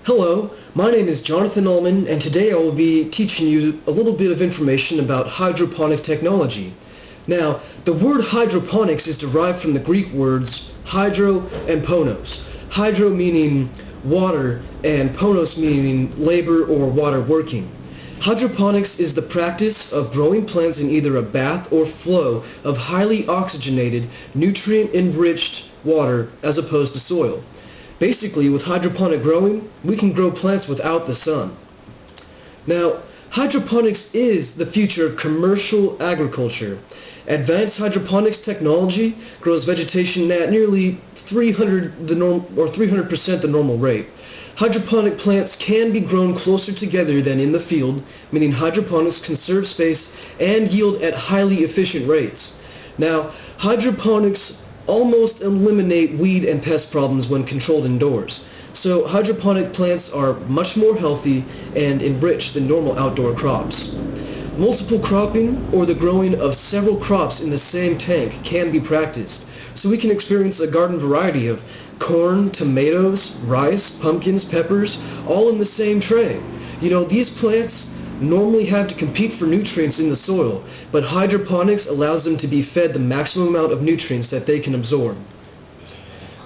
Hello, my name is Jonathan Ullman, and today I will be teaching you a little bit of information about hydroponic technology. Now, the word hydroponics is derived from the Greek words hydro and ponos. Hydro meaning water and ponos meaning labor or water working. Hydroponics is the practice of growing plants in either a bath or flow of highly oxygenated, nutrient-enriched water as opposed to soil. Basically, with hydroponic growing, we can grow plants without the sun. Now, hydroponics is the future of commercial agriculture. Advanced hydroponics technology grows vegetation at nearly 300% the normal rate. Hydroponic plants can be grown closer together than in the field, meaning hydroponics conserve space and yield at highly efficient rates. Now, hydroponics almost eliminate weed and pest problems when controlled indoors. So hydroponic plants are much more healthy and enriched than normal outdoor crops. Multiple cropping, or the growing of several crops in the same tank, can be practiced. So we can experience a garden variety of corn, tomatoes, rice, pumpkins, peppers, all in the same tray. You know, these plants normally have to compete for nutrients in the soil, but hydroponics allows them to be fed the maximum amount of nutrients that they can absorb.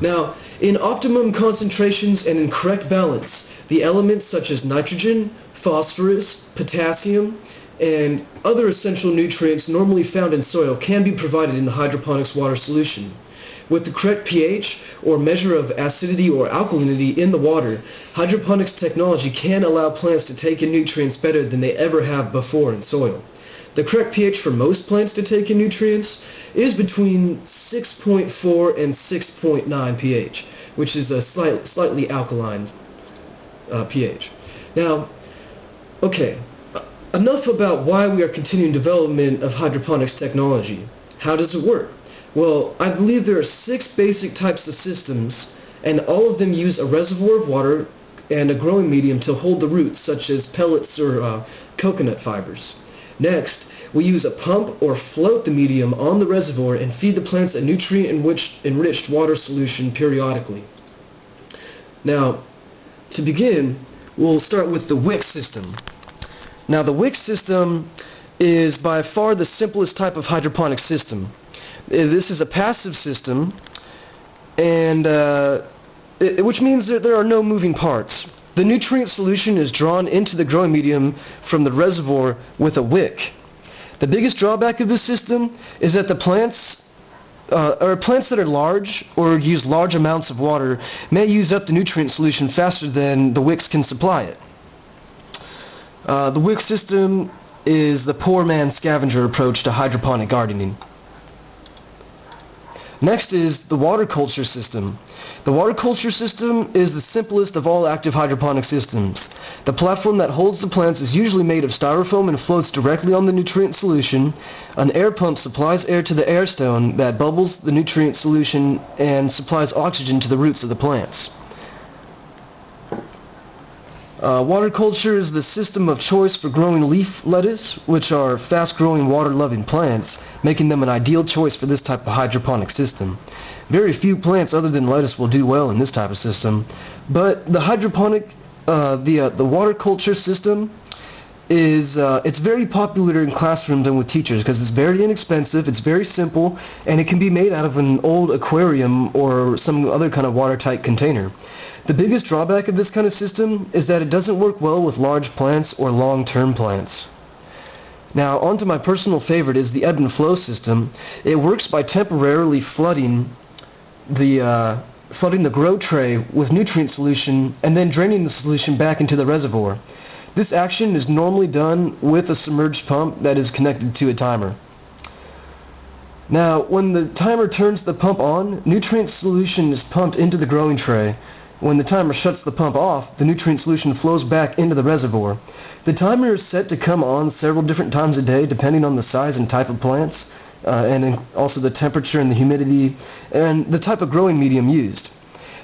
Now, in optimum concentrations and in correct balance, the elements such as nitrogen, phosphorus, potassium, and other essential nutrients normally found in soil can be provided in the hydroponics water solution. With the correct pH, or measure of acidity or alkalinity in the water, hydroponics technology can allow plants to take in nutrients better than they ever have before in soil. The correct pH for most plants to take in nutrients is between 6.4 and 6.9 pH, which is a slightly alkaline pH. Now, okay, enough about why we are continuing development of hydroponics technology. How does it work? Well, I believe there are 6 basic types of systems, and all of them use a reservoir of water and a growing medium to hold the roots, such as pellets or coconut fibers. Next, we use a pump or float the medium on the reservoir and feed the plants a nutrient-enriched water solution periodically. Now, to begin, we'll start with the wick system. Now, the wick system is by far the simplest type of hydroponic system. This is a passive system, and which means that there are no moving parts. The nutrient solution is drawn into the growing medium from the reservoir with a wick. The biggest drawback of this system is that the plants that are large or use large amounts of water may use up the nutrient solution faster than the wicks can supply it. The wick system is the poor man's scavenger approach to hydroponic gardening. Next is the water culture system. The water culture system is the simplest of all active hydroponic systems. The platform that holds the plants is usually made of styrofoam and floats directly on the nutrient solution. An air pump supplies air to the air stone that bubbles the nutrient solution and supplies oxygen to the roots of the plants. Water culture is the system of choice for growing leaf lettuce, which are fast-growing, water-loving plants, making them an ideal choice for this type of hydroponic system. Very few plants other than lettuce will do well in this type of system, but the hydroponic, the water culture system is it's very popular in classrooms and with teachers because it's very inexpensive, it's very simple, and it can be made out of an old aquarium or some other kind of watertight container. The biggest drawback of this kind of system is that it doesn't work well with large plants or long-term plants. Now, on to my personal favorite is the ebb and flow system. It works by temporarily flooding the grow tray with nutrient solution and then draining the solution back into the reservoir. This action is normally done with a submerged pump that is connected to a timer. Now, when the timer turns the pump on, nutrient solution is pumped into the growing tray. When the timer shuts the pump off, the nutrient solution flows back into the reservoir. The timer is set to come on several different times a day depending on the size and type of plants, and also the temperature and the humidity, and the type of growing medium used.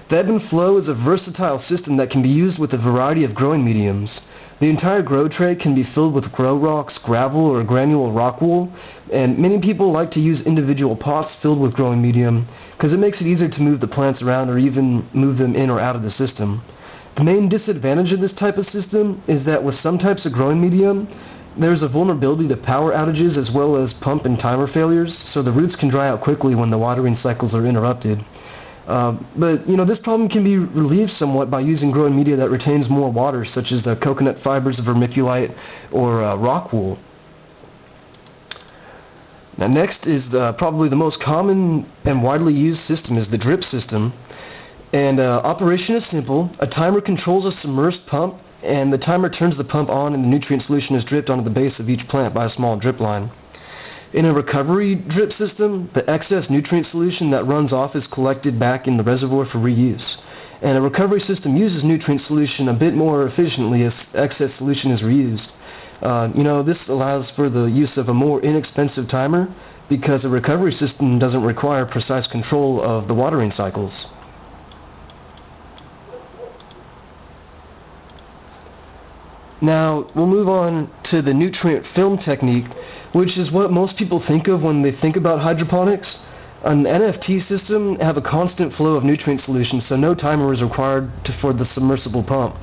The ebb and flow is a versatile system that can be used with a variety of growing mediums. The entire grow tray can be filled with grow rocks, gravel, or granule rock wool, and many people like to use individual pots filled with growing medium because it makes it easier to move the plants around or even move them in or out of the system. The main disadvantage of this type of system is that with some types of growing medium, there's a vulnerability to power outages as well as pump and timer failures, so the roots can dry out quickly when the watering cycles are interrupted. But this problem can be relieved somewhat by using growing media that retains more water, such as coconut fibers of vermiculite or rock wool. Now next is probably the most common and widely used system is the drip system. And operation is simple. A timer controls a submerged pump, and the timer turns the pump on and the nutrient solution is dripped onto the base of each plant by a small drip line. In a recovery drip system, the excess nutrient solution that runs off is collected back in the reservoir for reuse. And a recovery system uses nutrient solution a bit more efficiently as excess solution is reused. This allows for the use of a more inexpensive timer because a recovery system doesn't require precise control of the watering cycles. Now, we'll move on to the nutrient film technique, which is what most people think of when they think about hydroponics. An NFT system have a constant flow of nutrient solution, so no timer is required for the submersible pump.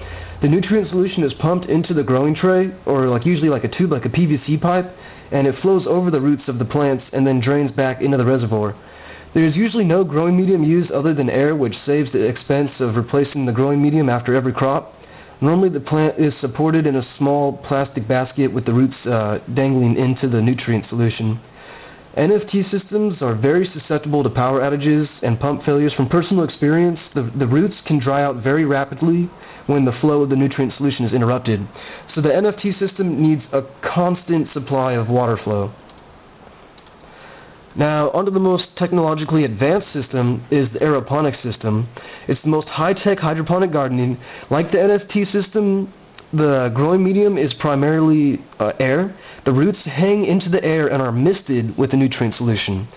The nutrient solution is pumped into the growing tray, or usually like a tube, like a PVC pipe, and it flows over the roots of the plants and then drains back into the reservoir. There is usually no growing medium used other than air, which saves the expense of replacing the growing medium after every crop. Normally the plant is supported in a small plastic basket with the roots dangling into the nutrient solution. NFT systems are very susceptible to power outages and pump failures. From personal experience, the roots can dry out very rapidly when the flow of the nutrient solution is interrupted. So the NFT system needs a constant supply of water flow. Now, onto the most technologically advanced system is the aeroponic system. It's the most high-tech hydroponic gardening. Like the NFT system, the growing medium is primarily air. The roots hang into the air and are misted with the nutrient solution.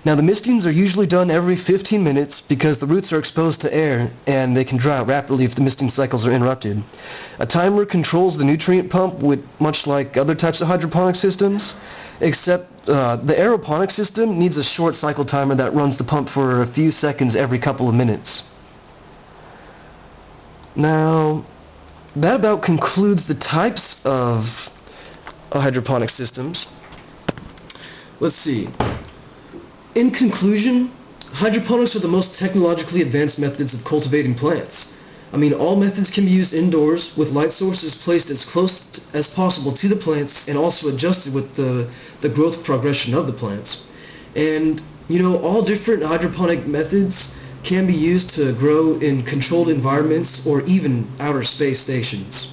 Now, the mistings are usually done every 15 minutes because the roots are exposed to air and they can dry out rapidly if the misting cycles are interrupted. A timer controls the nutrient pump, much like other types of hydroponic systems, except the aeroponic system needs a short cycle timer that runs the pump for a few seconds every couple of minutes. Now, that about concludes the types of hydroponic systems. Let's see. In conclusion, hydroponics are the most technologically advanced methods of cultivating plants. All methods can be used indoors with light sources placed as close as possible to the plants and also adjusted with the growth progression of the plants. And, all different hydroponic methods can be used to grow in controlled environments or even outer space stations.